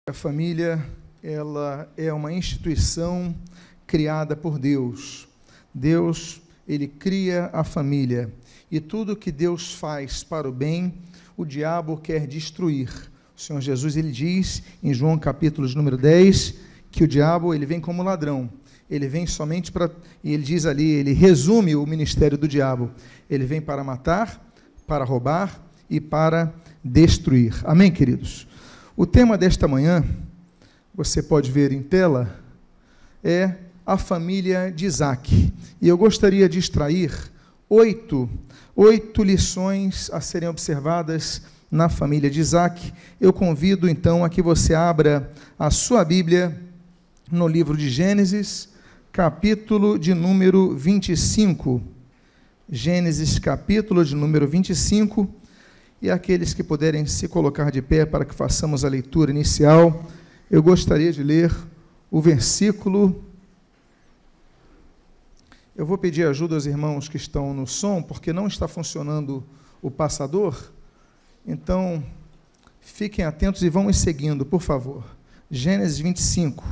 A família, ela é uma instituição criada por Deus. Deus, ele cria a família. E tudo que Deus faz para o bem, o diabo quer destruir. O Senhor Jesus, ele diz, em João capítulo de número 10, que o diabo, ele vem como ladrão. Ele vem somente para, e ele diz ali, ele resume o ministério do diabo. Ele vem para matar, para roubar e para destruir. Amém, queridos? O tema desta manhã, você pode ver em tela, é a família de Isaac. E eu gostaria de extrair oito lições a serem observadas na família de Isaac. Eu convido, então, a que você abra a sua Bíblia no livro de Gênesis, capítulo de número 25. Gênesis, capítulo de número 25. E aqueles que puderem se colocar de pé para que façamos a leitura inicial, eu gostaria de ler o versículo. Eu vou pedir ajuda aos irmãos que estão no som, porque não está funcionando o passador. Então, fiquem atentos e vão me seguindo, por favor. Gênesis 25.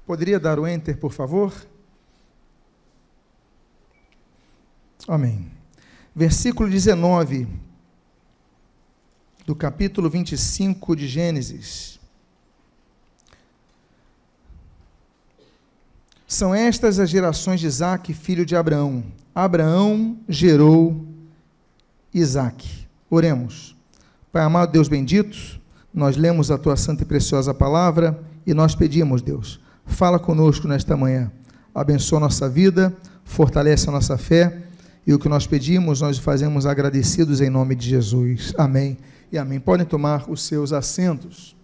Poderia dar o enter, por favor? Amém. Versículo 19, do capítulo 25 de Gênesis. São estas as gerações de Isaque, filho de Abraão. Abraão gerou Isaque. Oremos. Pai amado, Deus bendito, nós lemos a tua santa e preciosa palavra e nós pedimos, Deus, fala conosco nesta manhã. Abençoa a nossa vida, fortalece a nossa fé. E o que nós pedimos, nós fazemos agradecidos em nome de Jesus. Amém e amém. Podem tomar os seus assentos.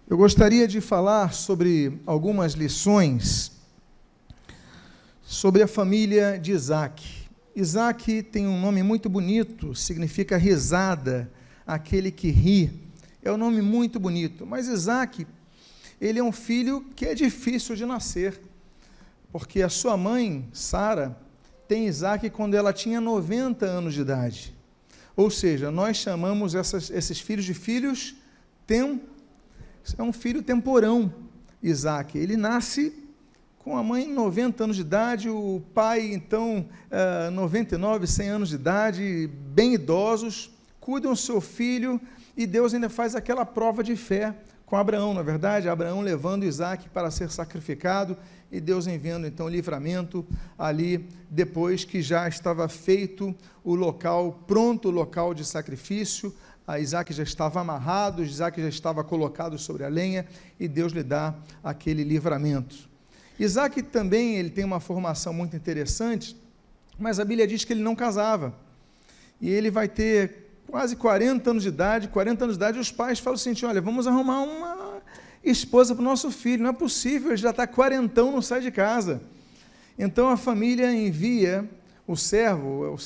Eu gostaria de falar sobre algumas lições sobre a família de Isaac. Isaac tem um nome muito bonito, significa risada, aquele que ri. É um nome muito bonito, mas Isaac, ele é um filho que é difícil de nascer. Porque a sua mãe, Sara, tem Isaac quando ela tinha 90 anos de idade. Ou seja, nós chamamos esses filhos de filhos, é um filho temporão, Isaac. Ele nasce com a mãe 90 anos de idade, o pai, então, 99, 100 anos de idade, bem idosos, cuidam do seu filho, e Deus ainda faz aquela prova de fé com Abraão, na verdade, Abraão levando Isaac para ser sacrificado, e Deus enviando então livramento ali, depois que já estava feito o local, pronto o local de sacrifício, a Isaac já estava amarrado, Isaac já estava colocado sobre a lenha, e Deus lhe dá aquele livramento. Isaac também, ele tem uma formação muito interessante, mas a Bíblia diz que ele não casava, e ele vai ter quase 40 anos de idade, os pais falam assim, olha, vamos arrumar uma esposa para o nosso filho, não é possível, ele já está quarentão, não sai de casa. Então a família envia o servo,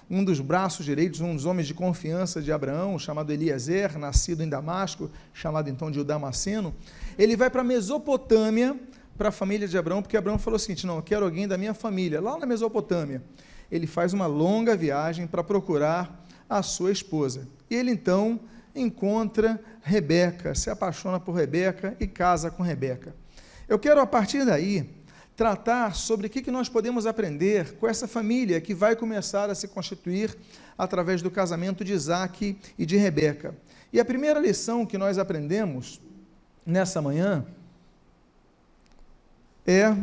um dos braços direitos, um dos homens de confiança de Abraão, chamado Eliezer, nascido em Damasco, chamado então de Damasceno, ele vai para a Mesopotâmia, para a família de Abraão, porque Abraão falou assim, não, eu quero alguém da minha família, lá na Mesopotâmia. Ele faz uma longa viagem para procurar a sua esposa. E ele então encontra Rebeca, se apaixona por Rebeca e casa com Rebeca. Eu quero, a partir daí, tratar sobre o que nós podemos aprender com essa família que vai começar a se constituir através do casamento de Isaac e de Rebeca. E a primeira lição que nós aprendemos nessa manhã é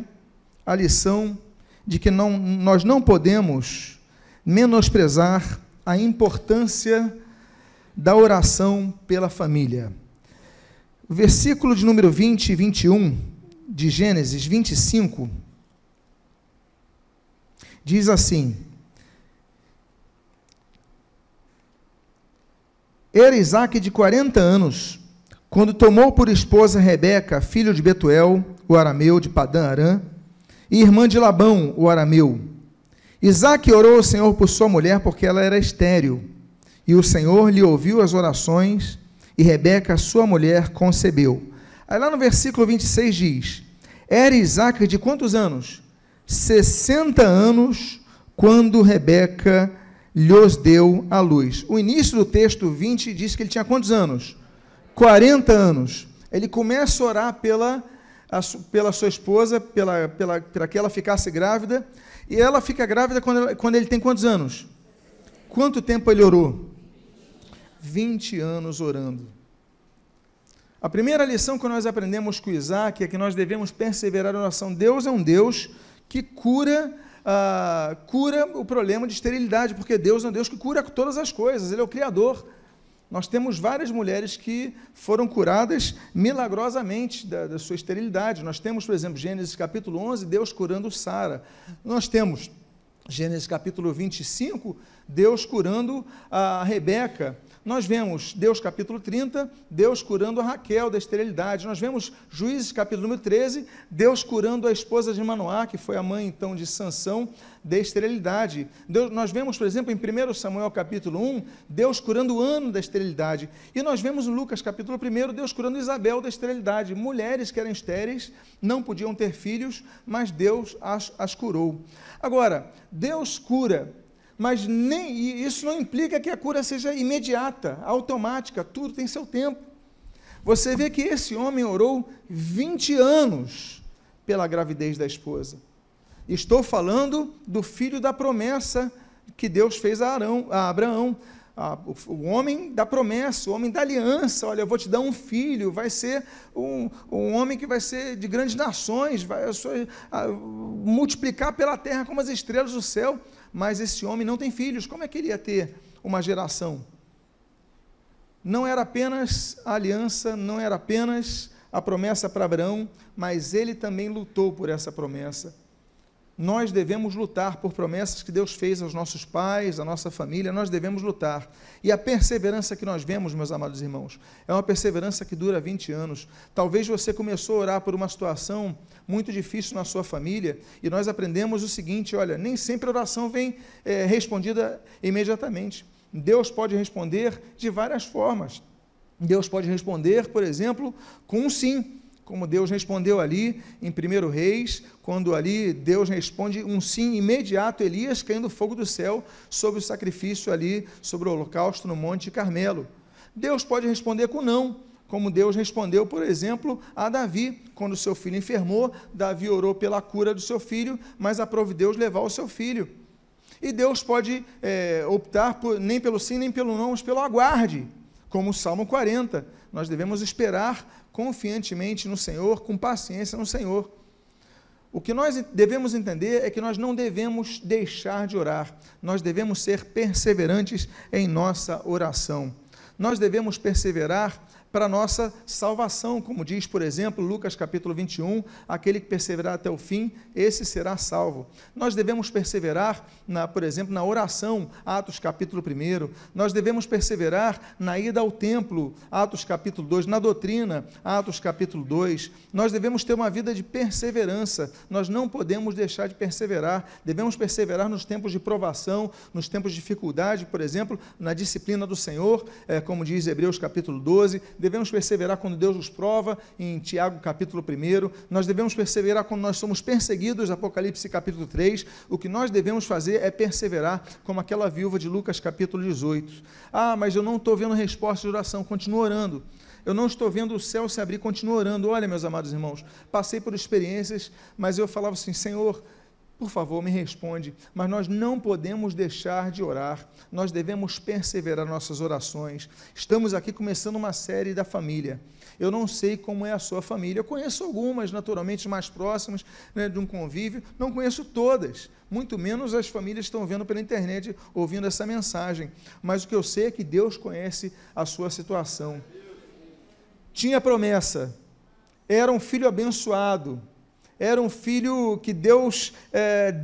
a lição de que nós não podemos menosprezar a importância da oração pela família. O versículo de número 20 e 21 de Gênesis 25 diz assim: Era Isaque de 40 anos, quando tomou por esposa Rebeca, filho de Betuel, o arameu de Padã Arã, e irmã de Labão, o arameu. Isaque orou ao Senhor por sua mulher, porque ela era estéril, e o Senhor lhe ouviu as orações, e Rebeca, sua mulher, concebeu. Aí lá no versículo 26 diz, era Isaque de quantos anos? 60 anos, quando Rebeca lhos deu à luz. O início do texto 20 diz que ele tinha quantos anos? 40 anos. Ele começa a orar pela sua esposa, para que ela ficasse grávida, e ela fica grávida quando ele tem quantos anos? Quanto tempo ele orou? 20 anos orando. A primeira lição que nós aprendemos com Isaac é que nós devemos perseverar na oração. Deus é um Deus que cura o problema de esterilidade, porque Deus é um Deus que cura todas as coisas, Ele é o Criador. Nós temos várias mulheres que foram curadas milagrosamente da sua esterilidade. Nós temos, por exemplo, Gênesis capítulo 11, Deus curando Sara. Nós temos Gênesis capítulo 25, Deus curando a Rebeca. Nós vemos Deus capítulo 30, Deus curando a Raquel da esterilidade. Nós vemos Juízes capítulo número 13, Deus curando a esposa de Manoá, que foi a mãe então de Sansão, da esterilidade. Nós vemos, por exemplo, em 1 Samuel capítulo 1, Deus curando o ano da esterilidade. E nós vemos em Lucas capítulo 1, Deus curando Isabel da esterilidade. Mulheres que eram estéreis, não podiam ter filhos, mas Deus as curou. Agora, Deus cura, mas isso não implica que a cura seja imediata, automática, tudo tem seu tempo. Você vê que esse homem orou 20 anos pela gravidez da esposa. Estou falando do filho da promessa que Deus fez a Abraão, o homem da promessa, o homem da aliança. Olha, eu vou te dar um filho, vai ser um homem que vai ser de grandes nações, vai multiplicar pela terra como as estrelas do céu. Mas esse homem não tem filhos, como é que ele ia ter uma geração? Não era apenas a aliança, não era apenas a promessa para Abraão, mas ele também lutou por essa promessa. Nós devemos lutar por promessas que Deus fez aos nossos pais, à nossa família, nós devemos lutar. E a perseverança que nós vemos, meus amados irmãos, é uma perseverança que dura 20 anos. Talvez você começou a orar por uma situação muito difícil na sua família, e nós aprendemos o seguinte, olha, nem sempre a oração vem respondida imediatamente. Deus pode responder de várias formas. Deus pode responder, por exemplo, com um sim, como Deus respondeu ali em 1 Reis, quando ali Deus responde um sim imediato, Elias caindo fogo do céu sobre o sacrifício ali, sobre o holocausto no Monte Carmelo. Deus pode responder com não, como Deus respondeu, por exemplo, a Davi, quando seu filho enfermou, Davi orou pela cura do seu filho, mas aprove Deus levar o seu filho. E Deus pode optar nem pelo sim, nem pelo não, mas pelo aguarde, como o Salmo 40, nós devemos esperar confiantemente no Senhor, com paciência no Senhor. O que nós devemos entender é que nós não devemos deixar de orar, nós devemos ser perseverantes em nossa oração. Nós devemos perseverar para a nossa salvação, como diz, por exemplo, Lucas capítulo 21, aquele que perseverar até o fim, esse será salvo. Nós devemos perseverar, por exemplo, na oração, Atos capítulo 1, nós devemos perseverar na ida ao templo, Atos capítulo 2, na doutrina, Atos capítulo 2, nós devemos ter uma vida de perseverança, nós não podemos deixar de perseverar, devemos perseverar nos tempos de provação, nos tempos de dificuldade, por exemplo, na disciplina do Senhor, como diz Hebreus capítulo 12, devemos perseverar quando Deus nos prova, em Tiago capítulo 1, nós devemos perseverar quando nós somos perseguidos, Apocalipse capítulo 3, o que nós devemos fazer é perseverar, como aquela viúva de Lucas capítulo 18, mas eu não estou vendo resposta de oração, continua orando, eu não estou vendo o céu se abrir, continua orando. Olha, meus amados irmãos, passei por experiências, mas eu falava assim, Senhor, por favor, me responde, mas nós não podemos deixar de orar, nós devemos perseverar nossas orações. Estamos aqui começando uma série da família. Eu não sei como é a sua família, eu conheço algumas, naturalmente, mais próximas, né, de um convívio, não conheço todas, muito menos as famílias que estão vendo pela internet, ouvindo essa mensagem, mas o que eu sei é que Deus conhece a sua situação. Tinha promessa, era um filho abençoado, era um filho que Deus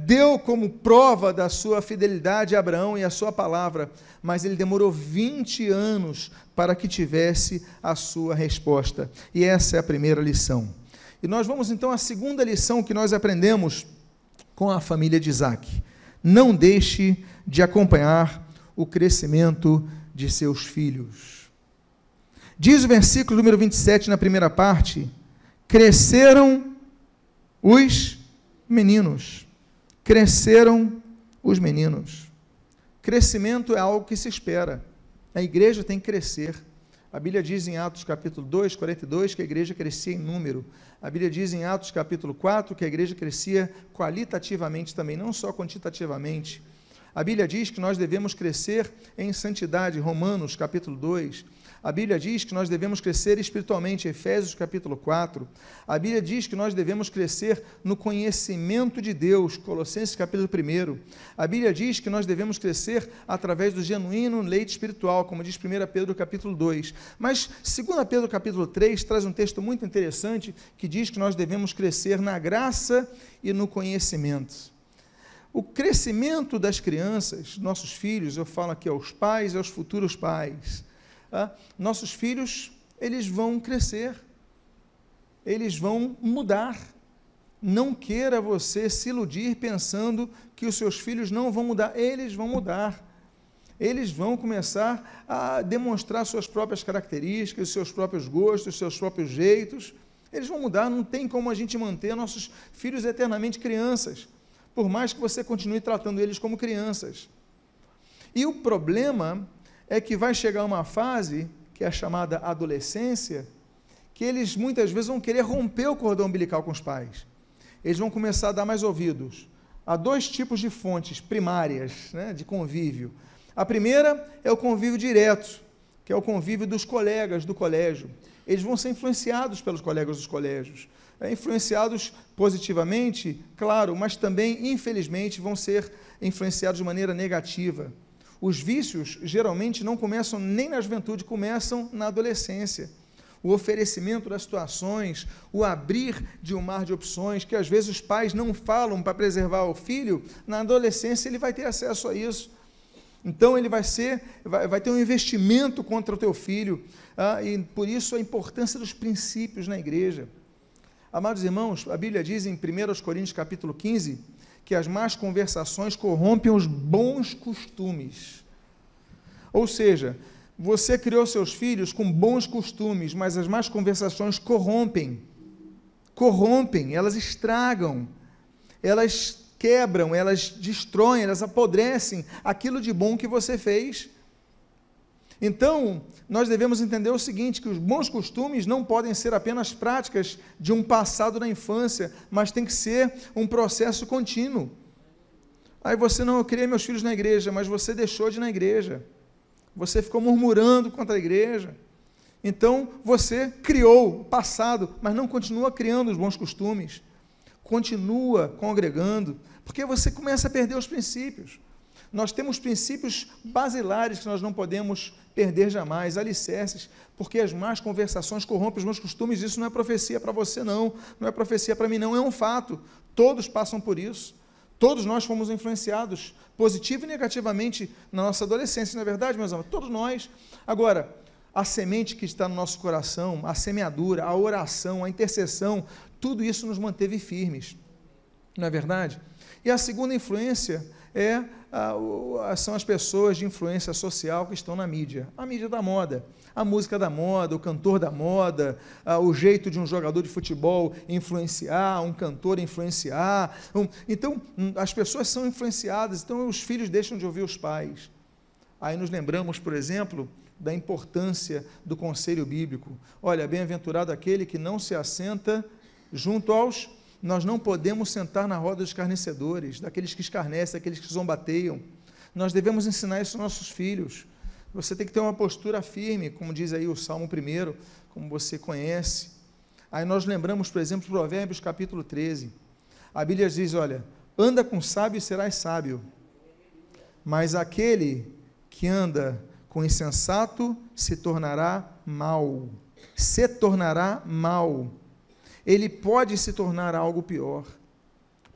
deu como prova da sua fidelidade a Abraão e a sua palavra, mas ele demorou 20 anos para que tivesse a sua resposta, e essa é a primeira lição. E nós vamos então à segunda lição que nós aprendemos com a família de Isaac: não deixe de acompanhar o crescimento de seus filhos. Diz o versículo número 27 na primeira parte: cresceram os meninos, cresceram os meninos. Crescimento é algo que se espera. A igreja tem que crescer. A Bíblia diz em Atos capítulo 2, 42, que a igreja crescia em número. A Bíblia diz em Atos capítulo 4 que a igreja crescia qualitativamente também, não só quantitativamente. A Bíblia diz que nós devemos crescer em santidade, Romanos capítulo 2. A Bíblia diz que nós devemos crescer espiritualmente, Efésios capítulo 4. A Bíblia diz que nós devemos crescer no conhecimento de Deus, Colossenses capítulo 1. A Bíblia diz que nós devemos crescer através do genuíno leite espiritual, como diz 1 Pedro capítulo 2. Mas 2 Pedro capítulo 3 traz um texto muito interessante que diz que nós devemos crescer na graça e no conhecimento. O crescimento das crianças, nossos filhos, eu falo aqui aos pais e aos futuros pais, nossos filhos, eles vão crescer, eles vão mudar. Não queira você se iludir pensando que os seus filhos não vão mudar, eles vão mudar. Eles vão começar a demonstrar suas próprias características, seus próprios gostos, seus próprios jeitos. Eles vão mudar, não tem como a gente manter nossos filhos eternamente crianças, por mais que você continue tratando eles como crianças. E o problema é que vai chegar uma fase, que é a chamada adolescência, que eles muitas vezes vão querer romper o cordão umbilical com os pais. Eles vão começar a dar mais ouvidos a dois tipos de fontes primárias, né, de convívio. A primeira é o convívio direto, que é o convívio dos colegas do colégio. Eles vão ser influenciados pelos colegas dos colégios, influenciados positivamente, claro, mas também, infelizmente, vão ser influenciados de maneira negativa. Os vícios, geralmente, não começam nem na juventude, começam na adolescência. O oferecimento das situações, o abrir de um mar de opções, que às vezes os pais não falam para preservar o filho, na adolescência ele vai ter acesso a isso. Então, ele vai ter um investimento contra o teu filho, e por isso a importância dos princípios na igreja. Amados irmãos, a Bíblia diz em 1 Coríntios capítulo 15, que as más conversações corrompem os bons costumes. Ou seja, você criou seus filhos com bons costumes, mas as más conversações corrompem, elas estragam, elas quebram, elas destroem, elas apodrecem aquilo de bom que você fez. Então, nós devemos entender o seguinte, que os bons costumes não podem ser apenas práticas de um passado na infância, mas tem que ser um processo contínuo. Aí você, não, eu criei meus filhos na igreja, mas você deixou de ir na igreja. Você ficou murmurando contra a igreja. Então, você criou o passado, mas não continua criando os bons costumes. Continua congregando, porque você começa a perder os princípios. Nós temos princípios basilares que nós não podemos perder jamais, alicerces, porque as más conversações corrompem os meus costumes. Isso não é profecia para você, não é profecia para mim, não, é um fato. Todos passam por isso. Todos nós fomos influenciados, positivo e negativamente, na nossa adolescência, não é verdade, meus amados? Todos nós. Agora, a semente que está no nosso coração, a semeadura, a oração, a intercessão, tudo isso nos manteve firmes, não é verdade? E a segunda influência são as pessoas de influência social que estão na mídia. A mídia da moda, a música da moda, o cantor da moda, o jeito de um jogador de futebol influenciar, um cantor influenciar. Então, as pessoas são influenciadas, então os filhos deixam de ouvir os pais. Aí nos lembramos, por exemplo, da importância do conselho bíblico. Olha, bem-aventurado aquele que não se assenta junto aos... Nós não podemos sentar na roda dos escarnecedores, daqueles que escarnecem, daqueles que zombateiam. Nós devemos ensinar isso aos nossos filhos. Você tem que ter uma postura firme, como diz aí o Salmo 1, como você conhece. Aí nós lembramos, por exemplo, Provérbios capítulo 13. A Bíblia diz, olha, anda com sábio e serás sábio, mas aquele que anda com insensato se tornará mau. Se tornará mau. Ele pode se tornar algo pior,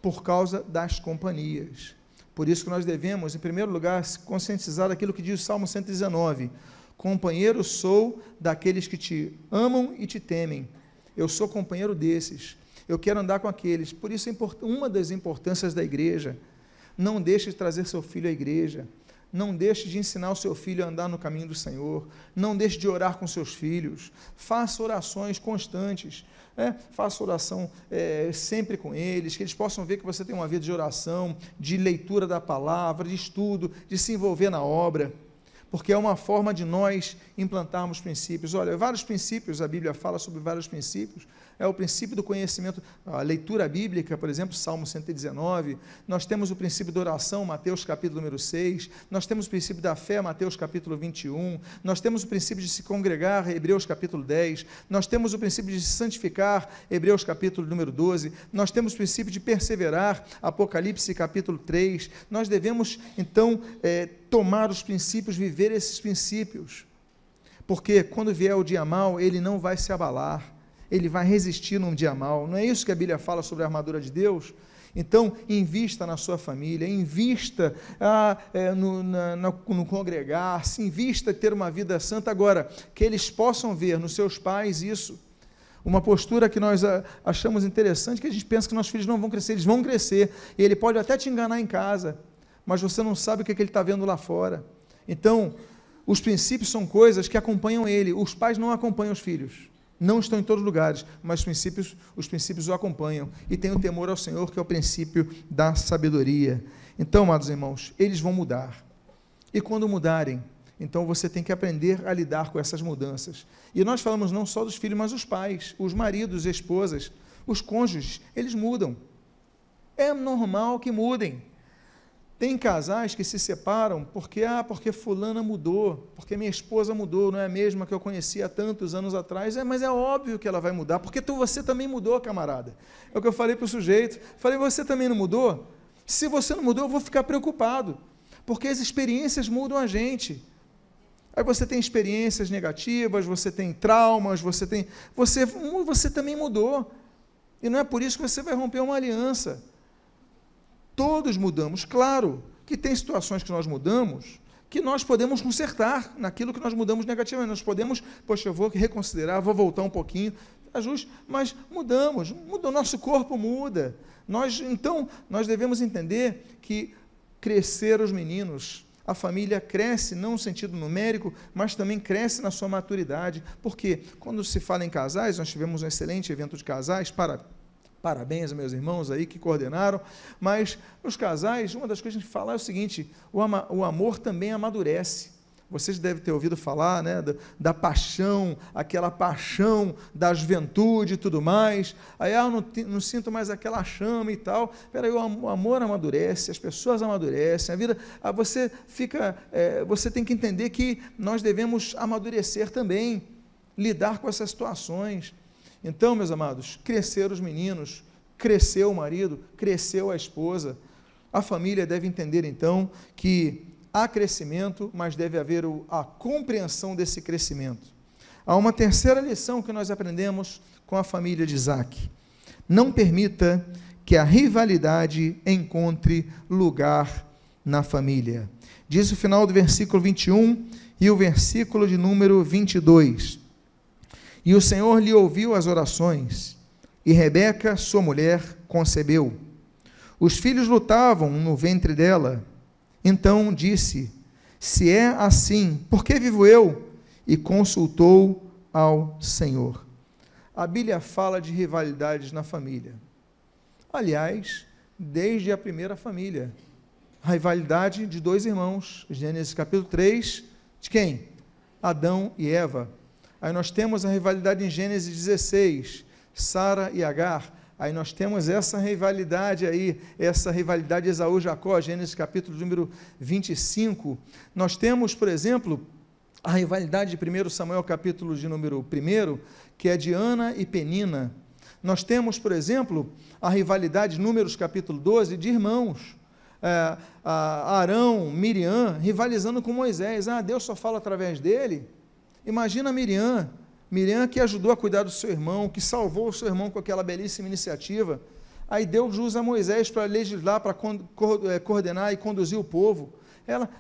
por causa das companhias. Por isso que nós devemos, em primeiro lugar, conscientizar daquilo que diz o Salmo 119, companheiro sou daqueles que te amam e te temem, eu sou companheiro desses, eu quero andar com aqueles. Por isso, uma das importâncias da igreja, não deixe de trazer seu filho à igreja, não deixe de ensinar o seu filho a andar no caminho do Senhor, não deixe de orar com seus filhos, faça orações constantes, faça oração sempre com eles, que eles possam ver que você tem uma vida de oração, de leitura da palavra, de estudo, de se envolver na obra, porque é uma forma de nós implantarmos princípios. Olha, vários princípios, a Bíblia fala sobre vários princípios, é o princípio do conhecimento, a leitura bíblica, por exemplo, Salmo 119, nós temos o princípio da oração, Mateus capítulo número 6, nós temos o princípio da fé, Mateus capítulo 21, nós temos o princípio de se congregar, Hebreus capítulo 10, nós temos o princípio de se santificar, Hebreus capítulo número 12, nós temos o princípio de perseverar, Apocalipse capítulo 3, nós devemos, então, tomar os princípios, viver esses princípios, porque quando vier o dia mau, ele não vai se abalar, ele vai resistir num dia mau. Não é isso que a Bíblia fala sobre a armadura de Deus? Então, invista na sua família, invista no congregar-se, invista em ter uma vida santa. Agora, que eles possam ver nos seus pais isso. Uma postura que nós achamos interessante, que a gente pensa que nossos filhos não vão crescer, eles vão crescer, e ele pode até te enganar em casa, mas você não sabe o que ele está vendo lá fora. Então, os princípios são coisas que acompanham ele, os pais não acompanham os filhos. Não estão em todos os lugares, mas os princípios o acompanham, e tem o temor ao Senhor, que é o princípio da sabedoria. Então, amados irmãos, eles vão mudar, e quando mudarem, então você tem que aprender a lidar com essas mudanças, e nós falamos não só dos filhos, mas os pais, os maridos, esposas, os cônjuges, eles mudam, é normal que mudem. Tem casais que se separam porque fulana mudou, porque minha esposa mudou, não é a mesma que eu conhecia há tantos anos atrás, mas é óbvio que ela vai mudar, porque você também mudou, camarada. É o que eu falei para o sujeito, falei, você também não mudou? Se você não mudou, eu vou ficar preocupado, porque as experiências mudam a gente. Aí você tem experiências negativas, você tem traumas, você também mudou, e não é por isso que você vai romper uma aliança. Todos mudamos, claro que tem situações que nós mudamos, que nós podemos consertar naquilo que nós mudamos negativamente, nós podemos, poxa, eu vou reconsiderar, vou voltar um pouquinho, ajuste, mas mudamos, o nosso corpo muda, então, nós devemos entender que crescer os meninos, a família cresce, não no sentido numérico, mas também cresce na sua maturidade, porque quando se fala em casais, nós tivemos um excelente evento de casais, parabéns aos meus irmãos aí que coordenaram, mas nos casais, uma das coisas que a gente fala é o seguinte, o amor também amadurece. Vocês devem ter ouvido falar, né, da paixão, aquela paixão da juventude e tudo mais, aí eu não sinto mais aquela chama e tal, peraí, o amor amadurece, as pessoas amadurecem, a vida, você tem que entender que nós devemos amadurecer também, lidar com essas situações. Então, meus amados, cresceram os meninos, cresceu o marido, cresceu a esposa. A família deve entender, então, que há crescimento, mas deve haver a compreensão desse crescimento. Há uma terceira lição que nós aprendemos com a família de Isaac. Não permita que a rivalidade encontre lugar na família. Diz o final do versículo 21 e o versículo de número 22. E o Senhor lhe ouviu as orações, e Rebeca, sua mulher, concebeu. Os filhos lutavam no ventre dela. Então disse, se é assim, por que vivo eu? E consultou ao Senhor. A Bíblia fala de rivalidades na família. Aliás, desde a primeira família. A rivalidade de dois irmãos. Gênesis capítulo 3, de quem? Adão e Eva. Aí nós temos a rivalidade em Gênesis 16, Sara e Agar. Aí nós temos essa rivalidade aí, essa rivalidade Esaú e Jacó, Gênesis capítulo número 25. Nós temos, por exemplo, a rivalidade de 1 Samuel capítulo de número 1, que é de Ana e Penina. Nós temos, por exemplo, a rivalidade, Números capítulo 12, de irmãos. Arão, Miriam, rivalizando com Moisés. Deus só fala através dele. Imagina Miriam que ajudou a cuidar do seu irmão, que salvou o seu irmão com aquela belíssima iniciativa. Aí Deus usa Moisés para legislar, para coordenar e conduzir o povo.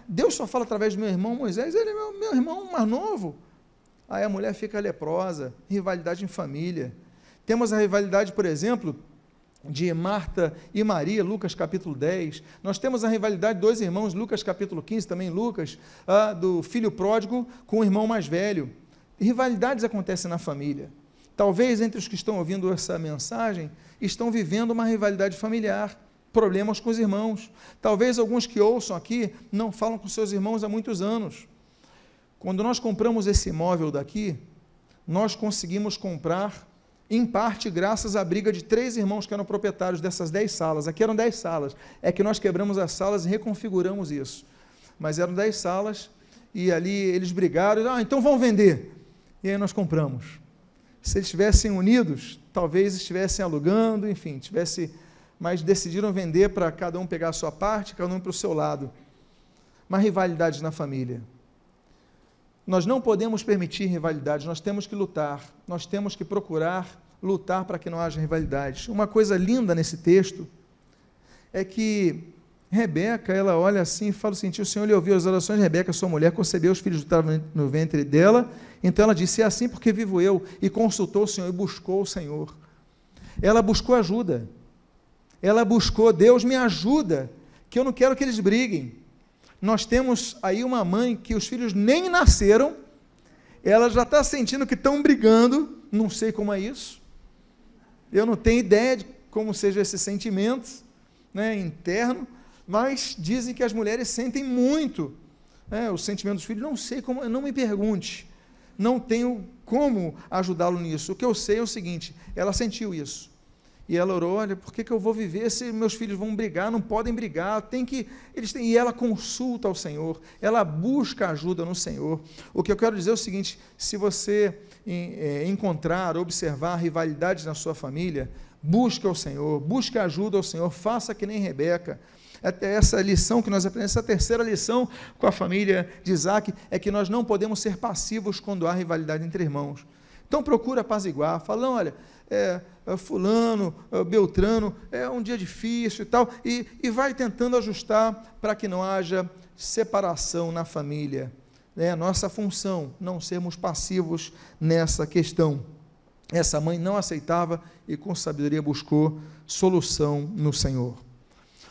Deus só fala através do meu irmão Moisés, ele é meu irmão mais novo. Aí a mulher fica leprosa, rivalidade em família. Temos a rivalidade, por exemplo, de Marta e Maria, Lucas capítulo 10. Nós temos a rivalidade de dois irmãos, Lucas capítulo 15, também Lucas, do filho pródigo com o irmão mais velho. Rivalidades acontecem na família. Talvez entre os que estão ouvindo essa mensagem, estão vivendo uma rivalidade familiar, problemas com os irmãos. Talvez alguns que ouçam aqui não falam com seus irmãos há muitos anos. Quando nós compramos esse imóvel daqui, nós conseguimos comprar, em parte, graças à briga de 3 irmãos que eram proprietários dessas 10 salas. Aqui eram 10 salas. É que nós quebramos as salas e reconfiguramos isso. Mas eram 10 salas e ali eles brigaram. Então vão vender. E aí nós compramos. Se eles estivessem unidos, talvez estivessem alugando, enfim, mas decidiram vender para cada um pegar a sua parte, cada um para o seu lado. Uma rivalidade na família. Nós não podemos permitir rivalidades, nós temos que lutar, nós temos que procurar lutar para que não haja rivalidades. Uma coisa linda nesse texto é que Rebeca, ela olha assim e fala o seguinte: o Senhor lhe ouviu as orações de Rebeca, sua mulher, concebeu os filhos que estavam no ventre dela, então ela disse: é assim porque vivo eu, e consultou o Senhor, e buscou o Senhor. Ela buscou ajuda, ela buscou: Deus me ajuda, que eu não quero que eles briguem. Nós temos aí uma mãe que os filhos nem nasceram, ela já está sentindo que estão brigando, não sei como é isso, eu não tenho ideia de como seja esse sentimento, né, interno, mas dizem que as mulheres sentem muito, o sentimento dos filhos. Não sei como, não me pergunte, não tenho como ajudá-lo nisso. O que eu sei é o seguinte: ela sentiu isso, e ela orou: olha, por que eu vou viver se meus filhos vão brigar? Não podem brigar, e ela consulta ao Senhor, ela busca ajuda no Senhor. O que eu quero dizer é o seguinte: se você observar rivalidades na sua família, busque ao Senhor, busque ajuda ao Senhor, faça que nem Rebeca. Até essa lição que nós aprendemos, essa terceira lição com a família de Isaac, é que nós não podemos ser passivos quando há rivalidade entre irmãos. Então procura apaziguar, fala: olha, fulano, Beltrano, é um dia difícil e tal, e vai tentando ajustar para que não haja separação na família. É nossa função não sermos passivos nessa questão. Essa mãe não aceitava e com sabedoria buscou solução no Senhor.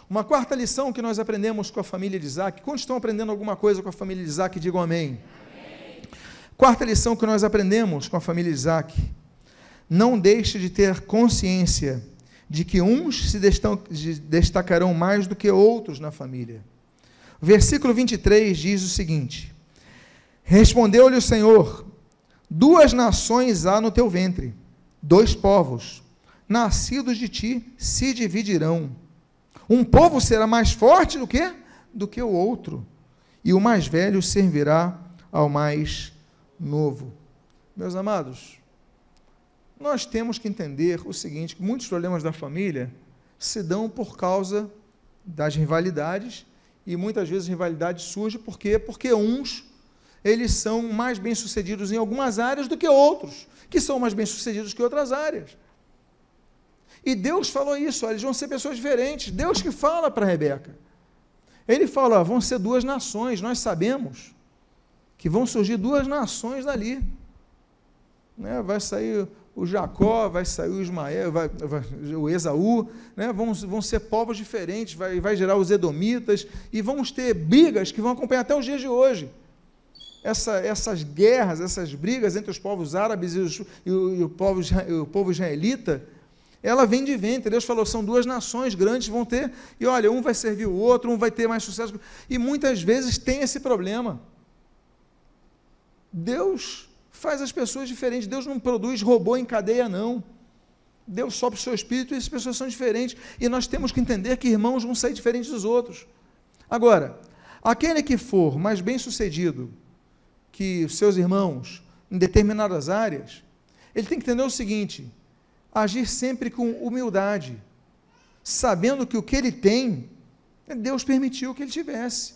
Uma quarta lição que nós aprendemos com a família de Isaac. Quantos estão aprendendo alguma coisa com a família de Isaac? Digam amém. Quarta lição que nós aprendemos com a família de Isaac: não deixe de ter consciência de que uns se destacarão mais do que outros na família. O versículo 23 diz o seguinte: respondeu-lhe o Senhor: 2 nações há no teu ventre, 2 povos, nascidos de ti, se dividirão. Um povo será mais forte do que o outro, e o mais velho servirá ao mais novo. Meus amados, nós temos que entender o seguinte: que muitos problemas da família se dão por causa das rivalidades, e muitas vezes rivalidade surge porque uns, eles são mais bem-sucedidos em algumas áreas do que outros, que são mais bem-sucedidos que outras áreas. E Deus falou isso: eles vão ser pessoas diferentes. Deus que fala para Rebeca. Ele fala: vão ser 2 nações. Nós sabemos que vão surgir 2 nações dali. Vai sair o Jacó, vai sair o Ismael, o Esaú, vão ser povos diferentes, vai gerar os edomitas, e vamos ter brigas que vão acompanhar até os dias de hoje. Essas guerras, essas brigas entre os povos árabes e o povo israelita, ela vem de ventre. Deus falou: são 2 nações grandes, vão ter, e olha, um vai servir o outro, um vai ter mais sucesso, e muitas vezes tem esse problema. Deus faz as pessoas diferentes. Deus não produz robô em cadeia, não. Deus sopra o seu espírito e as pessoas são diferentes, e nós temos que entender que irmãos vão sair diferentes dos outros. Agora, aquele que for mais bem sucedido que os seus irmãos em determinadas áreas, ele tem que entender o seguinte: agir sempre com humildade, sabendo que o que ele tem, Deus permitiu que ele tivesse.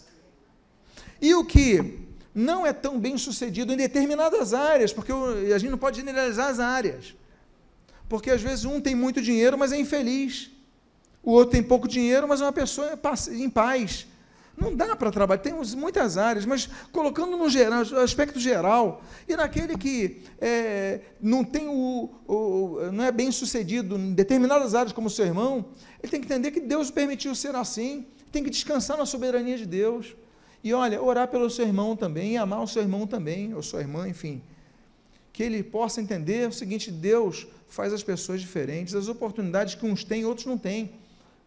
E o que não é tão bem sucedido em determinadas áreas, porque a gente não pode generalizar as áreas, porque às vezes um tem muito dinheiro, mas é infeliz, o outro tem pouco dinheiro, mas é uma pessoa em paz, Não dá para trabalhar, temos muitas áreas, mas colocando no geral, no aspecto geral, e naquele que não tem não é bem sucedido em determinadas áreas como o seu irmão, ele tem que entender que Deus permitiu ser assim, tem que descansar na soberania de Deus, e olha, orar pelo seu irmão também, e amar o seu irmão também, ou sua irmã, enfim, que ele possa entender o seguinte: Deus faz as pessoas diferentes, as oportunidades que uns têm, outros não têm.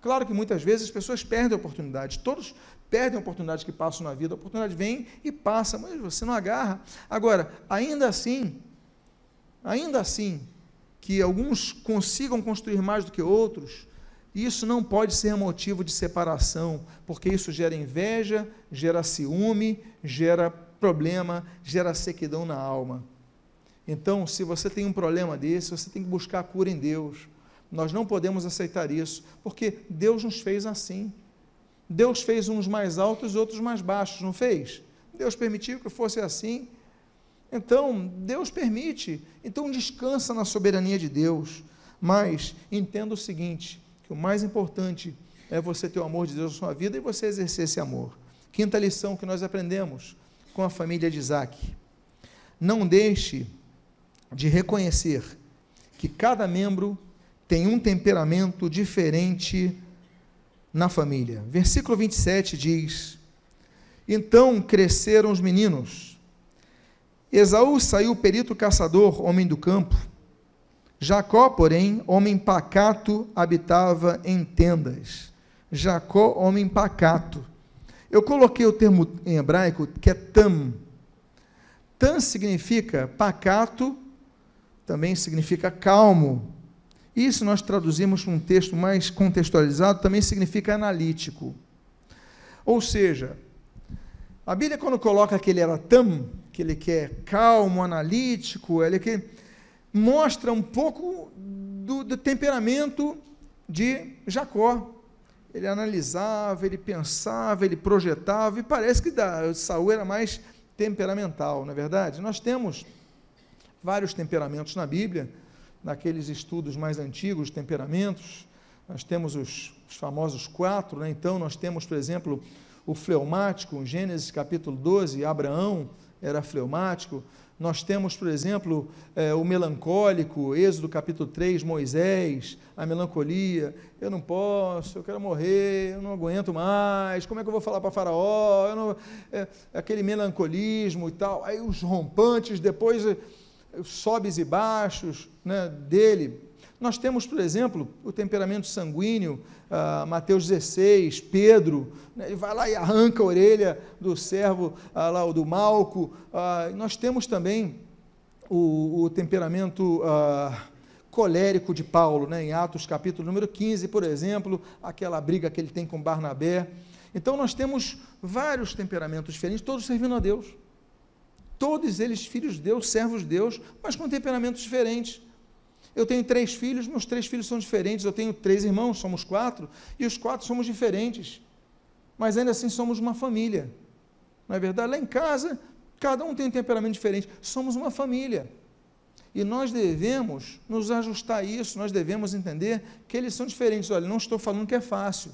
Claro que muitas vezes as pessoas perdem oportunidades, todos perdem oportunidades que passam na vida, a oportunidade vem e passa, mas você não agarra. Agora, ainda assim, que alguns consigam construir mais do que outros, isso não pode ser motivo de separação, porque isso gera inveja, gera ciúme, gera problema, gera sequidão na alma. Então, se você tem um problema desse, você tem que buscar a cura em Deus. Nós não podemos aceitar isso, porque Deus nos fez assim. Deus fez uns mais altos e outros mais baixos, não fez? Deus permitiu que fosse assim. Então, Deus permite. Então, descansa na soberania de Deus. Mas, entenda o seguinte, que o mais importante é você ter o amor de Deus na sua vida e você exercer esse amor. Quinta lição que nós aprendemos com a família de Isaac: não deixe de reconhecer que cada membro tem um temperamento diferente na família. Versículo 27 diz: então cresceram os meninos. Esaú saiu perito caçador, homem do campo. Jacó, porém, homem pacato, habitava em tendas. Jacó, homem pacato. Eu coloquei o termo em hebraico que é tam. Tam significa pacato, também significa calmo. Isso nós traduzimos num texto mais contextualizado, também significa analítico. Ou seja, a Bíblia, quando coloca que ele era tam, que ele quer calmo, analítico, ele que mostra um pouco do temperamento de Jacó. Ele analisava, ele pensava, ele projetava, e parece que Saul era mais temperamental, não é verdade? Nós temos vários temperamentos na Bíblia, naqueles estudos mais antigos, temperamentos, nós temos os famosos 4, né? Então nós temos, por exemplo, o fleumático, em Gênesis capítulo 12, Abraão era fleumático. Nós temos, por exemplo, o melancólico, Êxodo capítulo 3, Moisés, a melancolia: eu não posso, eu quero morrer, eu não aguento mais, como é que eu vou falar para Faraó? Aquele melancolismo e tal. Aí os rompantes, depois os sobes e baixos, né, dele. Nós temos, por exemplo, o temperamento sanguíneo, Mateus 16, Pedro, né, ele vai lá e arranca a orelha do servo, lá, do Malco. Nós temos também o temperamento colérico de Paulo, né, em Atos capítulo número 15, por exemplo, aquela briga que ele tem com Barnabé. Então nós temos vários temperamentos diferentes, todos servindo a Deus. Todos eles filhos de Deus, servos de Deus, mas com temperamentos diferentes. Eu tenho 3 filhos, meus 3 filhos são diferentes. Eu tenho 3 irmãos, somos 4, e os 4 somos diferentes. Mas ainda assim somos uma família. Não é verdade? Lá em casa, cada um tem um temperamento diferente. Somos uma família. E nós devemos nos ajustar a isso, nós devemos entender que eles são diferentes. Olha, não estou falando que é fácil.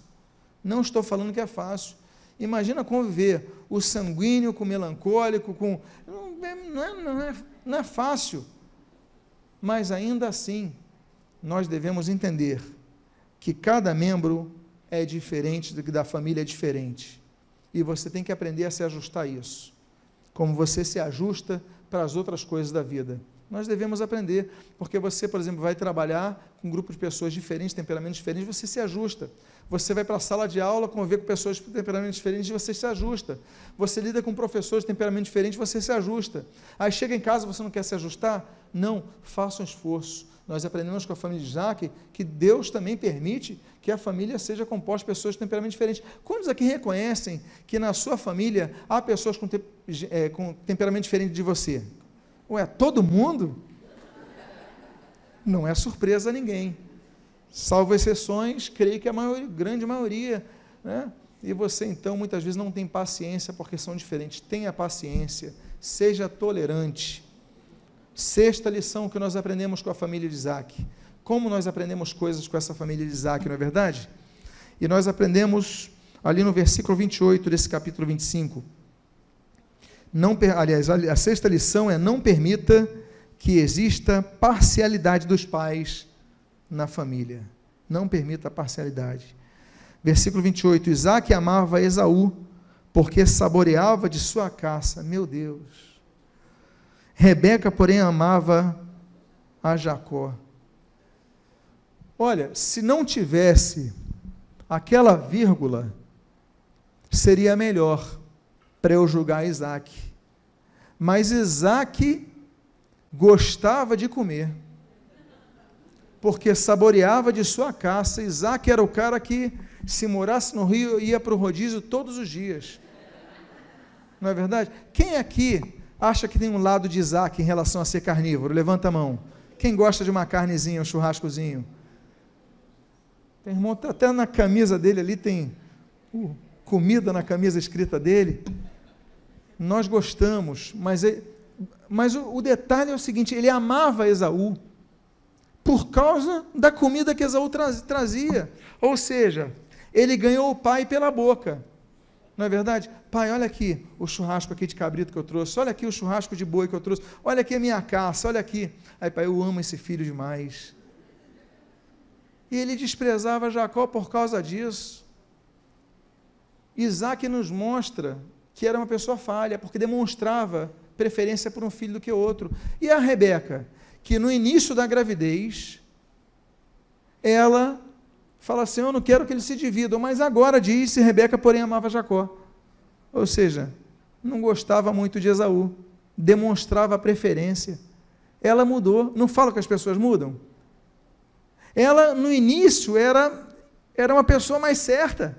Não estou falando que é fácil. Imagina conviver o sanguíneo com o melancólico, não é fácil, mas ainda assim, nós devemos entender que cada membro é diferente, da família é diferente, e você tem que aprender a se ajustar a isso, como você se ajusta para as outras coisas da vida. Nós devemos aprender, porque você, por exemplo, vai trabalhar com um grupo de pessoas diferentes, temperamentos diferentes, você se ajusta. Você vai para a sala de aula, conviver com pessoas de temperamentos diferentes, você se ajusta. Você lida com professores de temperamentos diferentes, você se ajusta. Aí chega em casa, você não quer se ajustar? Não, faça um esforço. Nós aprendemos com a família de Isaac que Deus também permite que a família seja composta de pessoas de temperamentos diferentes. Quantos aqui reconhecem que na sua família há pessoas com temperamento diferente de você? Ué, todo mundo? Não é surpresa a ninguém. Salvo exceções, creio que a grande maioria, né? E você, então, muitas vezes não tem paciência porque são diferentes. Tenha paciência, seja tolerante. Sexta lição que nós aprendemos com a família de Isaac. Como nós aprendemos coisas com essa família de Isaac, não é verdade? E nós aprendemos ali no versículo 28 desse capítulo 25. Aliás, a sexta lição é: não permita que exista parcialidade dos pais na família. Não permita a parcialidade. Versículo 28, Isaque amava Esaú, porque saboreava de sua caça. Meu Deus. Rebeca, porém, amava a Jacó. Olha, se não tivesse aquela vírgula, seria melhor para eu julgar Isaque. Mas Isaque gostava de comer, porque saboreava de sua caça. Isaque era o cara que, se morasse no Rio, ia para o rodízio todos os dias. Não é verdade? Quem aqui acha que tem um lado de Isaque em relação a ser carnívoro? Levanta a mão. Quem gosta de uma carnezinha, um churrascozinho? Tem irmão, até na camisa dele ali tem comida na camisa escrita dele. Nós gostamos, mas o detalhe é o seguinte: ele amava Esaú por causa da comida que Esaú trazia. Ou seja, ele ganhou o pai pela boca. Não é verdade? Pai, olha aqui o churrasco aqui de cabrito que eu trouxe, olha aqui o churrasco de boi que eu trouxe, olha aqui a minha caça, olha aqui. Aí, pai, eu amo esse filho demais. E ele desprezava Jacó por causa disso. Isaque nos mostra que era uma pessoa falha, porque demonstrava preferência por um filho do que outro. E a Rebeca, que no início da gravidez, ela fala assim: eu não quero que eles se dividam, mas agora disse, Rebeca, porém, amava Jacó. Ou seja, não gostava muito de Esaú, demonstrava preferência. Ela mudou. Não fala que as pessoas mudam? Ela, no início, era uma pessoa mais certa,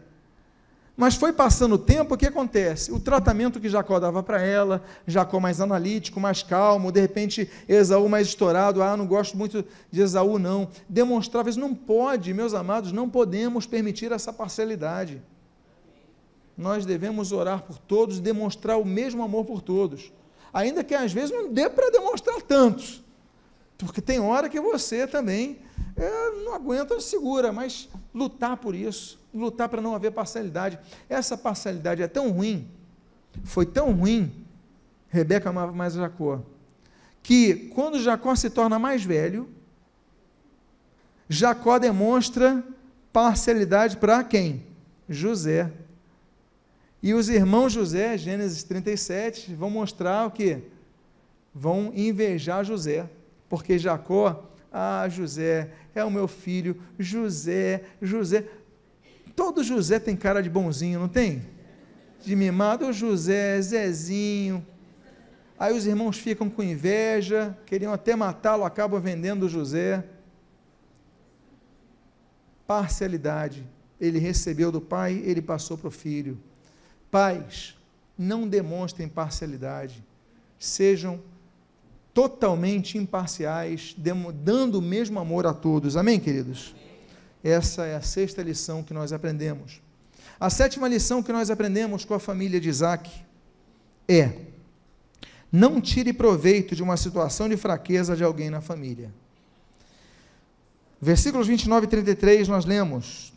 mas foi passando o tempo. O que acontece? O tratamento que Jacó dava para ela, Jacó mais analítico, mais calmo, de repente Esaú mais estourado, não gosto muito de Esaú não, demonstrava isso. Não pode, meus amados, não podemos permitir essa parcialidade. Nós devemos orar por todos, demonstrar o mesmo amor por todos, ainda que às vezes não dê para demonstrar tantos, porque tem hora que você também não aguenta, segura, mas lutar por isso, lutar para não haver parcialidade. Essa parcialidade é tão ruim, foi tão ruim, Rebeca amava mais Jacó, que quando Jacó se torna mais velho, Jacó demonstra parcialidade para quem? José. E os irmãos José, Gênesis 37, vão mostrar o quê? Vão invejar José, porque Jacó, José é o meu filho, José, todo José tem cara de bonzinho, não tem? De mimado, José, Zezinho. Aí os irmãos ficam com inveja, queriam até matá-lo, acabam vendendo José. Parcialidade, ele recebeu do pai, ele passou para o filho. Pais, não demonstrem parcialidade, sejam totalmente imparciais, dando o mesmo amor a todos. Amém, queridos? Essa é a sexta lição que nós aprendemos. A sétima lição que nós aprendemos com a família de Isaque é: não tire proveito de uma situação de fraqueza de alguém na família. Versículos 29 e 33 nós lemos: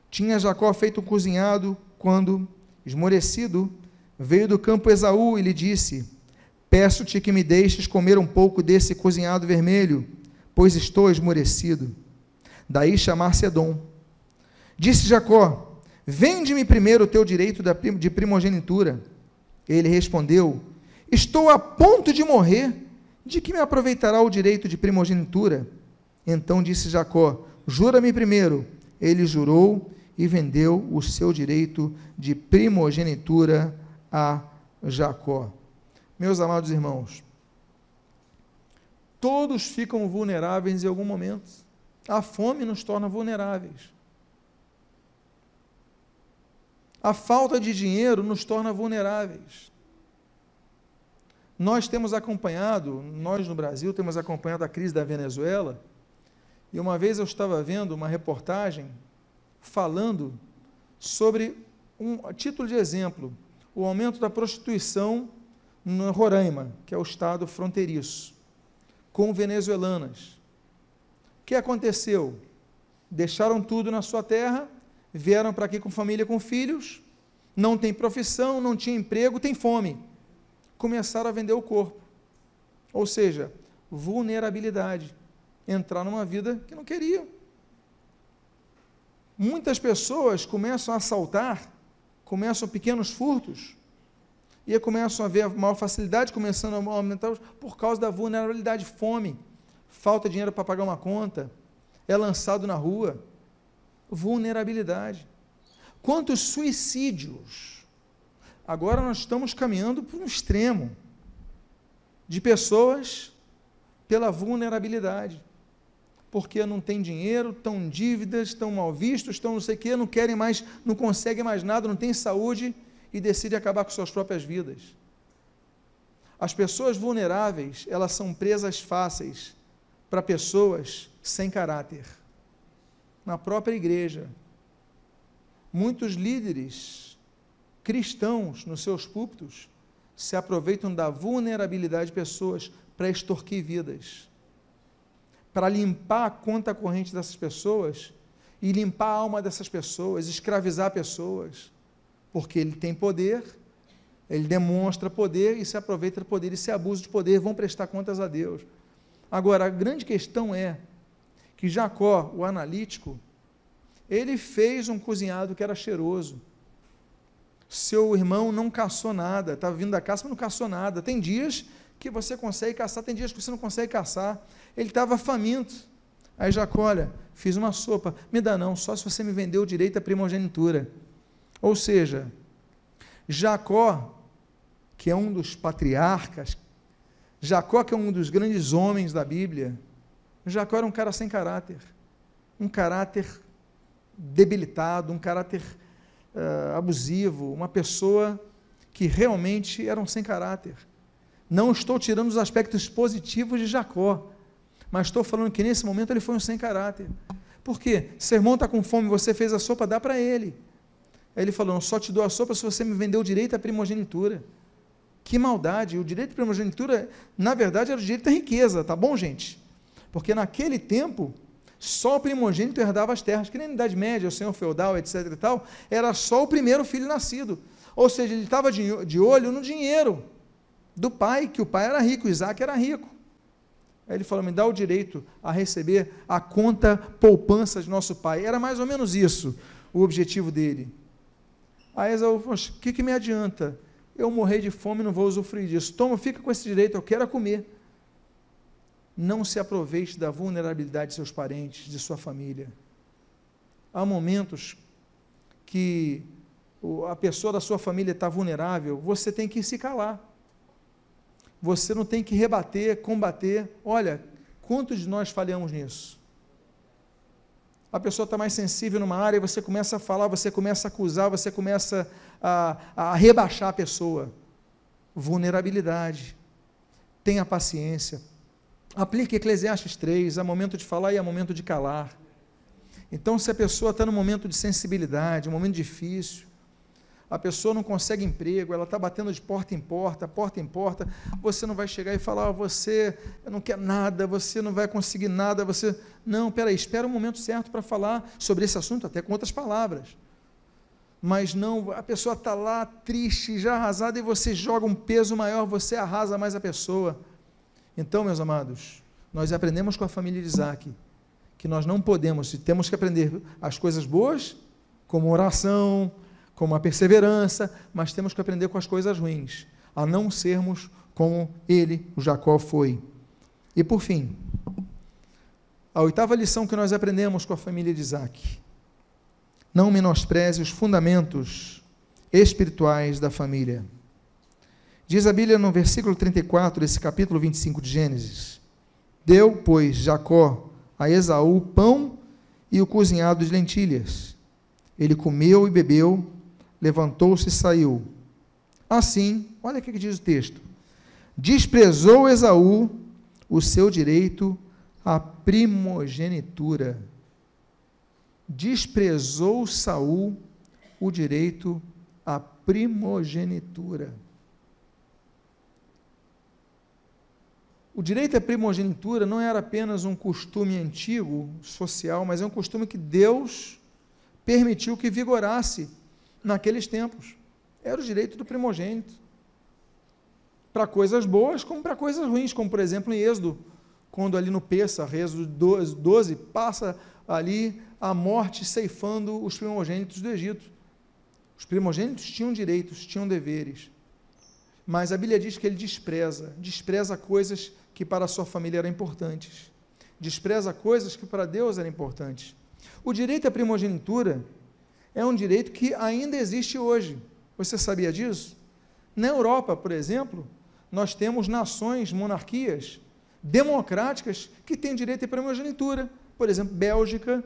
tinha Jacó feito um cozinhado quando, esmorecido, veio do campo Esaú e lhe disse: peço-te que me deixes comer um pouco desse cozinhado vermelho, pois estou esmorecido. Daí chamar-se Edom. Disse Jacó: vende-me primeiro o teu direito de primogenitura. Ele respondeu: estou a ponto de morrer, de que me aproveitará o direito de primogenitura? Então disse Jacó: jura-me primeiro. Ele jurou e vendeu o seu direito de primogenitura a Jacó. Meus amados irmãos, todos ficam vulneráveis em algum momento. A fome nos torna vulneráveis. A falta de dinheiro nos torna vulneráveis. Nós no Brasil, temos acompanhado a crise da Venezuela, e uma vez eu estava vendo uma reportagem falando sobre, a título de exemplo, o aumento da prostituição no Roraima, que é o estado fronteiriço, com venezuelanas. O que aconteceu? Deixaram tudo na sua terra, vieram para aqui com família, com filhos, não tem profissão, não tinha emprego, tem fome. Começaram a vender o corpo. Ou seja, vulnerabilidade. Entrar numa vida que não queriam. Muitas pessoas começam a assaltar, começam pequenos furtos, e começam a ver maior facilidade, começando a aumentar por causa da vulnerabilidade, fome, falta de dinheiro para pagar uma conta, é lançado na rua, vulnerabilidade. Quantos suicídios? Agora nós estamos caminhando para um extremo de pessoas pela vulnerabilidade, porque não tem dinheiro, estão em dívidas, estão mal vistos, estão não sei o quê, não querem mais, não conseguem mais nada, não têm saúde e decidem acabar com suas próprias vidas. As pessoas vulneráveis, elas são presas fáceis para pessoas sem caráter. Na própria igreja, muitos líderes cristãos nos seus púlpitos se aproveitam da vulnerabilidade de pessoas para extorquir vidas, para limpar a conta corrente dessas pessoas e limpar a alma dessas pessoas, escravizar pessoas, porque ele tem poder, ele demonstra poder e se aproveita do poder, e se abusa de poder, vão prestar contas a Deus. Agora, a grande questão é que Jacó, o analítico, ele fez um cozinhado que era cheiroso. Seu irmão não caçou nada, estava vindo da caça, mas não caçou nada. Tem dias que você consegue caçar, tem dias que você não consegue caçar. Ele estava faminto. Aí Jacó, olha, fiz uma sopa, me dá não, só se você me vender o direito à primogenitura. Ou seja, Jacó, que é um dos patriarcas, Jacó, que é um dos grandes homens da Bíblia, Jacó era um cara sem caráter, um caráter debilitado, um caráter abusivo, uma pessoa que realmente era um sem caráter. Não estou tirando os aspectos positivos de Jacó, mas estou falando que nesse momento ele foi um sem caráter. Por quê? Seu irmão está com fome, você fez a sopa, dá para ele. Aí ele falou, só te dou a sopa se você me vender o direito à primogenitura. Que maldade! O direito à primogenitura, na verdade, era o direito à riqueza, tá bom, gente? Porque naquele tempo, só o primogênito herdava as terras, que nem na Idade Média, o senhor feudal, etc. e tal, era só o primeiro filho nascido. Ou seja, ele estava de olho no dinheiro do pai, que o pai era rico, Isaac era rico. Aí ele falou, me dá o direito a receber a conta poupança de nosso pai. Era mais ou menos isso, o objetivo dele. Aí Esaú falou, o que me adianta? Eu morrer de fome, não vou usufruir disso. Toma, fica com esse direito, eu quero comer. Não se aproveite da vulnerabilidade de seus parentes, de sua família. Há momentos que a pessoa da sua família está vulnerável, você tem que se calar. Você não tem que rebater, combater. Olha, quantos de nós falhamos nisso? A pessoa está mais sensível numa área, e você começa a falar, você começa a acusar, você começa a rebaixar a pessoa. Vulnerabilidade. Tenha paciência. Aplique Eclesiastes 3, há momento de falar e há momento de calar. Então, se a pessoa está num momento de sensibilidade, um momento difícil, a pessoa não consegue emprego, ela está batendo de porta em porta, você não vai chegar e falar, você não quer nada, você não vai conseguir nada, você... Não, espera o momento certo para falar sobre esse assunto, até com outras palavras. Mas não, a pessoa está lá, triste, já arrasada, e você joga um peso maior, você arrasa mais a pessoa. Então, meus amados, nós aprendemos com a família de Isaac, que nós não podemos, temos que aprender as coisas boas, como oração, como a perseverança, mas temos que aprender com as coisas ruins, a não sermos como ele, o Jacó, foi. E por fim, a oitava lição que nós aprendemos com a família de Isaac: não menospreze os fundamentos espirituais da família. Diz a Bíblia no versículo 34, desse capítulo 25 de Gênesis: deu, pois, Jacó a Esaú pão e o cozinhado de lentilhas. Ele comeu e bebeu, levantou-se e saiu. Assim, olha o que diz o texto: desprezou Esaú o seu direito à primogenitura. Desprezou Saul o direito à primogenitura. O direito à primogenitura não era apenas um costume antigo, social, mas é um costume que Deus permitiu que vigorasse naqueles tempos. Era o direito do primogênito, para coisas boas como para coisas ruins, como por exemplo em Êxodo, quando ali no Pêssar, Êxodo 12, passa ali a morte ceifando os primogênitos do Egito. Os primogênitos tinham direitos, tinham deveres, mas a Bíblia diz que ele despreza coisas que para a sua família eram importantes, despreza coisas que para Deus eram importantes. O direito à primogenitura é um direito que ainda existe hoje. Você sabia disso? Na Europa, por exemplo, nós temos nações, monarquias democráticas que têm direito à primogenitura. Por exemplo, Bélgica,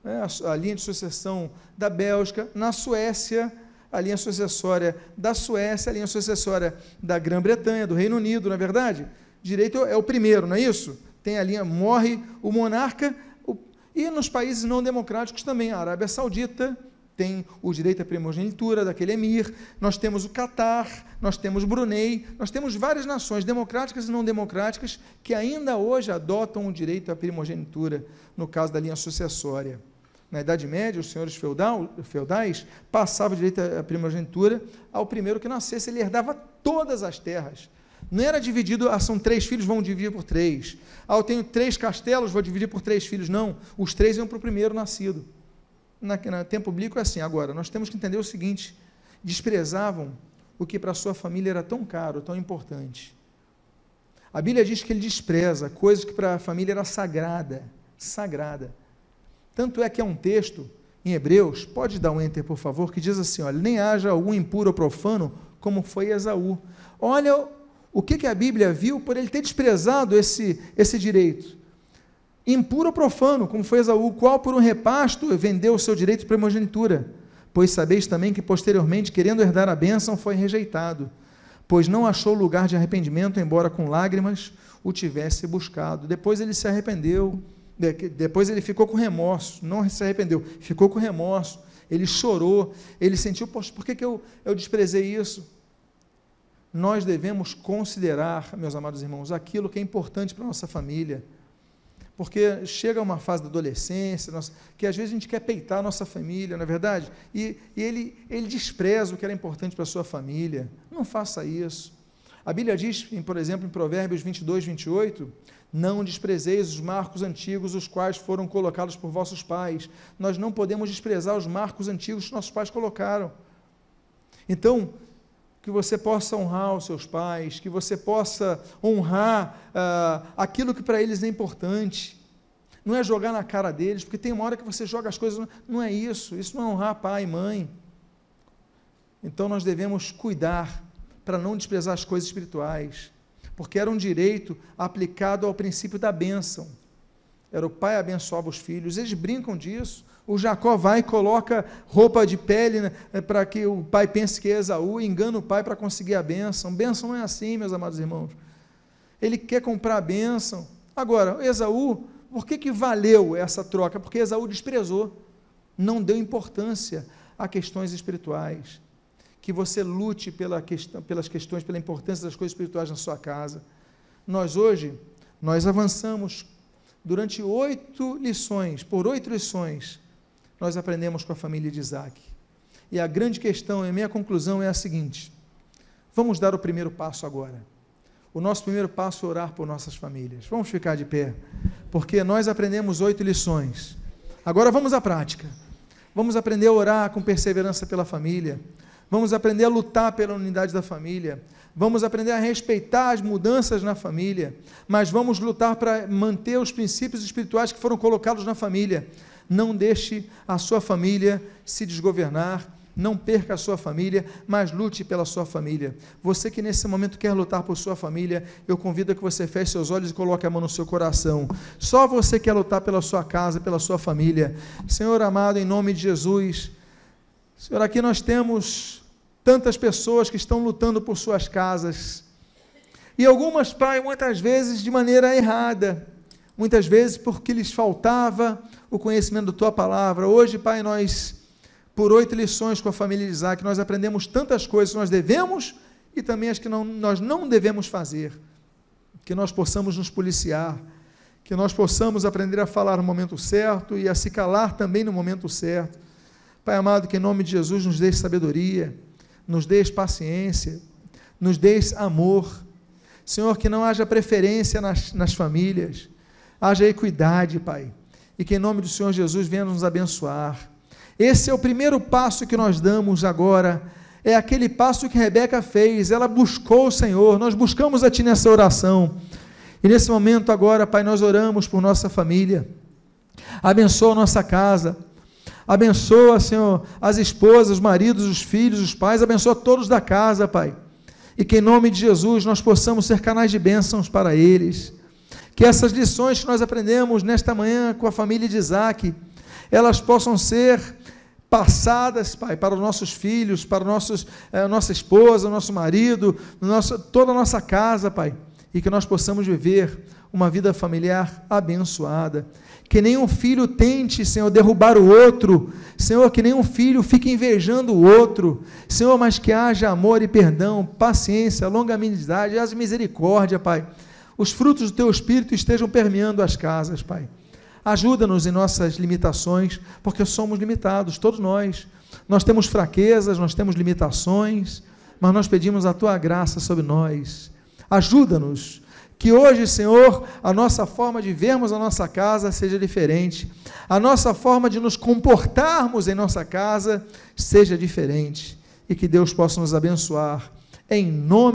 né, a linha de sucessão da Bélgica. Na Suécia, a linha sucessória da Suécia, a linha sucessória da Grã-Bretanha, do Reino Unido, não é verdade? Direito é o primeiro, não é isso? Tem a linha, morre o monarca, e nos países não democráticos também, a Arábia Saudita tem o direito à primogenitura daquele emir, nós temos o Catar, nós temos Brunei, nós temos várias nações democráticas e não democráticas que ainda hoje adotam o direito à primogenitura, no caso da linha sucessória. Na Idade Média, os senhores feudais passavam o direito à primogenitura ao primeiro que nascesse, ele herdava todas as terras. Não era dividido, são 3 filhos, vão dividir por 3. Eu tenho 3 castelos, vou dividir por 3 filhos. Não, os 3 iam para o primeiro nascido. No tempo bíblico é assim. Agora, nós temos que entender o seguinte: desprezavam o que para a sua família era tão caro, tão importante. A Bíblia diz que ele despreza coisas que para a família era sagrada. Tanto é que há um texto em Hebreus, pode dar um enter, por favor, que diz assim, olha, nem haja algum impuro ou profano, como foi Esaú. Olha o que a Bíblia viu por ele ter desprezado esse direito. Impuro ou profano, como foi Esaú, qual por um repasto vendeu o seu direito de primogenitura, pois sabeis também que posteriormente, querendo herdar a bênção, foi rejeitado, pois não achou lugar de arrependimento, embora com lágrimas o tivesse buscado. Depois ele se arrependeu, depois ele ficou com remorso, não se arrependeu, ficou com remorso, ele chorou, ele sentiu, poxa, por que eu desprezei isso? Nós devemos considerar, meus amados irmãos, aquilo que é importante para a nossa família, porque chega uma fase da adolescência, que às vezes a gente quer peitar a nossa família, não é verdade? E ele despreza o que era importante para a sua família. Não faça isso. A Bíblia diz, por exemplo, em Provérbios 22, 28, não desprezeis os marcos antigos, os quais foram colocados por vossos pais. Nós não podemos desprezar os marcos antigos que nossos pais colocaram. Então, que você possa honrar os seus pais, que você possa honrar aquilo que para eles é importante. Não é jogar na cara deles, porque tem uma hora que você joga as coisas, não é isso não é honrar pai e mãe. Então nós devemos cuidar para não desprezar as coisas espirituais, porque era um direito aplicado ao princípio da bênção. Era o pai abençoava os filhos, eles brincam disso. O Jacó vai e coloca roupa de pele, né, para que o pai pense que é Esaú, e engana o pai para conseguir a bênção. Bênção não é assim, meus amados irmãos. Ele quer comprar a bênção. Agora, Esaú, por que valeu essa troca? Porque Esaú desprezou, não deu importância a questões espirituais. Que você lute pelas questões, pela importância das coisas espirituais na sua casa. Nós hoje, avançamos durante 8 lições, nós aprendemos com a família de Isaac. E a grande questão, a minha conclusão é a seguinte: vamos dar o primeiro passo agora. O nosso primeiro passo é orar por nossas famílias. Vamos ficar de pé, porque nós aprendemos 8 lições. Agora vamos à prática. Vamos aprender a orar com perseverança pela família. Vamos aprender a lutar pela unidade da família. Vamos aprender a respeitar as mudanças na família, mas vamos lutar para manter os princípios espirituais que foram colocados na família. Não deixe a sua família se desgovernar, não perca a sua família, mas lute pela sua família. Você que nesse momento quer lutar por sua família, eu convido a que você feche seus olhos e coloque a mão no seu coração. Só você quer lutar pela sua casa, pela sua família. Senhor amado, em nome de Jesus, Senhor, aqui nós temos tantas pessoas que estão lutando por suas casas, e algumas, Pai, muitas vezes de maneira errada, muitas vezes porque lhes faltava o conhecimento da Tua Palavra. Hoje, Pai, nós, por 8 lições com a família de Isaac, nós aprendemos tantas coisas que nós devemos e também as que nós não devemos fazer, que nós possamos nos policiar, que nós possamos aprender a falar no momento certo e a se calar também no momento certo. Pai amado, que em nome de Jesus nos dê sabedoria, nos dê paciência, nos dê amor. Senhor, que não haja preferência nas famílias, haja equidade, Pai, e que em nome do Senhor Jesus venha nos abençoar. Esse é o primeiro passo que nós damos agora, é aquele passo que Rebeca fez, ela buscou o Senhor, nós buscamos a Ti nessa oração, e nesse momento agora, Pai, nós oramos por nossa família, abençoa a nossa casa, abençoa, Senhor, as esposas, os maridos, os filhos, os pais, abençoa todos da casa, Pai, e que em nome de Jesus nós possamos ser canais de bênçãos para eles, que essas lições que nós aprendemos nesta manhã com a família de Isaac, elas possam ser passadas, Pai, para os nossos filhos, para nossa esposa, nosso marido, toda a nossa casa, Pai, e que nós possamos viver uma vida familiar abençoada, que nenhum filho tente, Senhor, derrubar o outro, Senhor, que nenhum filho fique invejando o outro, Senhor, mas que haja amor e perdão, paciência, longanimidade, haja misericórdia, Pai, os frutos do Teu Espírito estejam permeando as casas, Pai. Ajuda-nos em nossas limitações, porque somos limitados, todos nós temos fraquezas, nós temos limitações, mas nós pedimos a Tua graça sobre nós, ajuda-nos, que hoje, Senhor, a nossa forma de vermos a nossa casa seja diferente, a nossa forma de nos comportarmos em nossa casa seja diferente, e que Deus possa nos abençoar, em nome